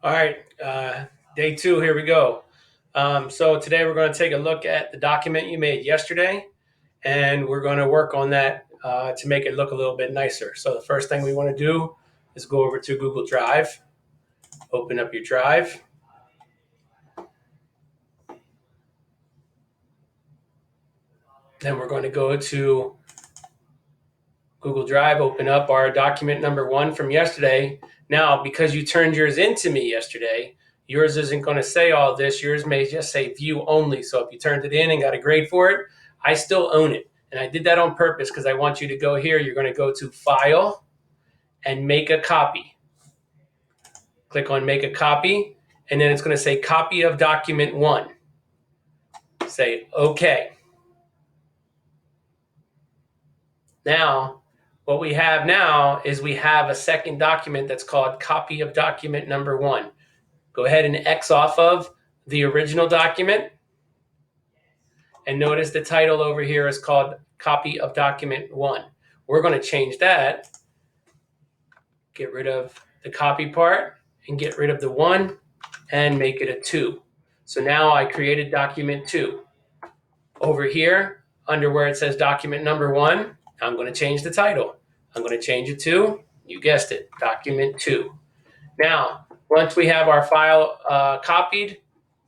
All right, day two, here we go. So today we're going to take a look at the document you made yesterday, and we're going to work on that to make it look a little bit nicer. So the first thing we want to do is go over to Google Drive, open up your drive. Then we're going to go to Google Drive, open up our document number one from yesterday. Now, because you turned yours into me yesterday, yours isn't going to say all this. Yours may just say view only. So if you turned it in and got a grade for it, I still own it. And I did that on purpose because I want you to go here. You're going to go to File and Make a Copy. Click on Make a Copy, and then it's going to say Copy of Document 1. Say OK. Now, what we have now is we have a second document that's called Copy of Document Number 1. Go ahead and X off of the original document. And notice the title over here is called Copy of Document 1. We're going to change that. Get rid of the copy part and get rid of the 1 and make it a 2. So now I created document 2. Over here, under where it says document number 1, I'm going to change the title. I'm going to change it to, you guessed it, document 2. Now, once we have our file copied,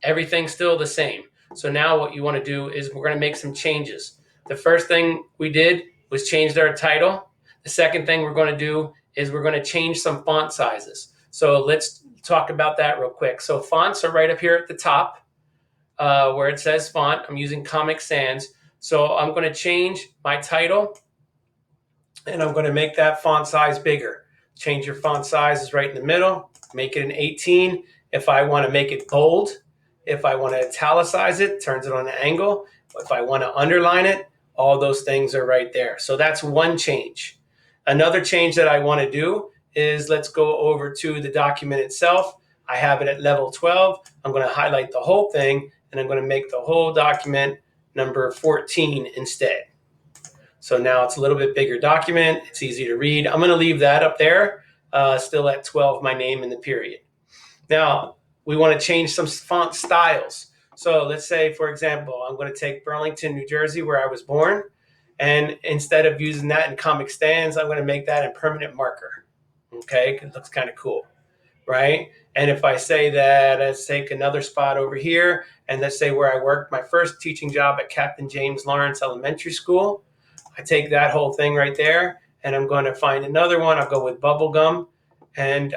everything's still the same. So now what you want to do is we're going to make some changes. The first thing we did was change our title. The second thing we're going to do is we're going to change some font sizes. So let's talk about that real quick. So fonts are right up here at the top where it says font. I'm using Comic Sans. So I'm going to change my title and I'm going to make that font size bigger. Change your font size is right in the middle. Make it an 18. If I want to make it bold, if I want to italicize it, turns it on an angle. If I want to underline it, all those things are right there. So that's one change. Another change that I want to do is let's go over to the document itself. I have it at level 12. I'm going to highlight the whole thing, and I'm going to make the whole document number 14 instead. So now it's a little bit bigger document. It's easy to read. I'm going to leave that up there, still at 12, my name and the period. Now, we want to change some font styles. So let's say, for example, I'm going to take Burlington, New Jersey, where I was born. And instead of using that in Comic Sans, I'm going to make that in permanent marker. Okay, it looks kind of cool, right? And if I say that, let's take another spot over here, and let's say where I worked my first teaching job at Captain James Lawrence Elementary School. I take that whole thing right there, and I'm going to find another one. I'll go with bubblegum, and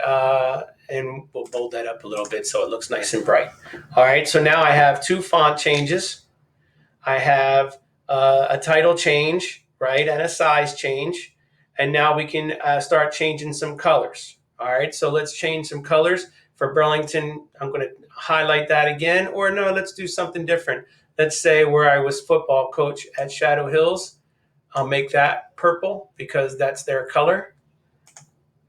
we'll bold that up a little bit so it looks nice and bright. All right, so now I have two font changes. I have a title change, right, and a size change. And now we can start changing some colors. All right, so let's change some colors. For Burlington, I'm going to highlight that again. Or no, let's do something different. Let's say where I was football coach at Shadow Hills. I'll make that purple because that's their color.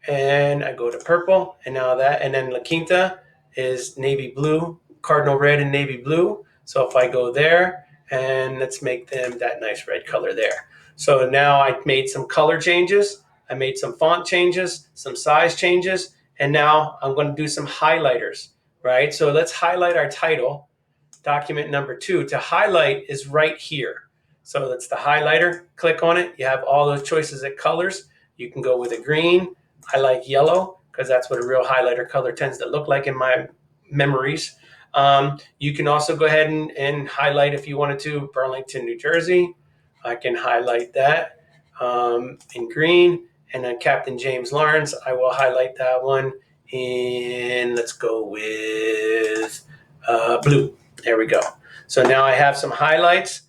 And I go to purple, and now that, and then La Quinta is navy blue, cardinal red and navy blue. So if I go there, and let's make them that nice red color there. So now I made some color changes, I made some font changes, some size changes, and now I'm going to do some highlighters, right? So let's highlight our title, document number 2. To highlight is right here. So that's the highlighter. Click on it. You have all those choices of colors. You can go with a green. I like yellow because that's what a real highlighter color tends to look like in my memories. You can also go ahead and highlight, if you wanted to, Burlington, New Jersey. I can highlight that in green. And then Captain James Lawrence, I will highlight that one in, let's go with blue. There we go. So now I have some highlights.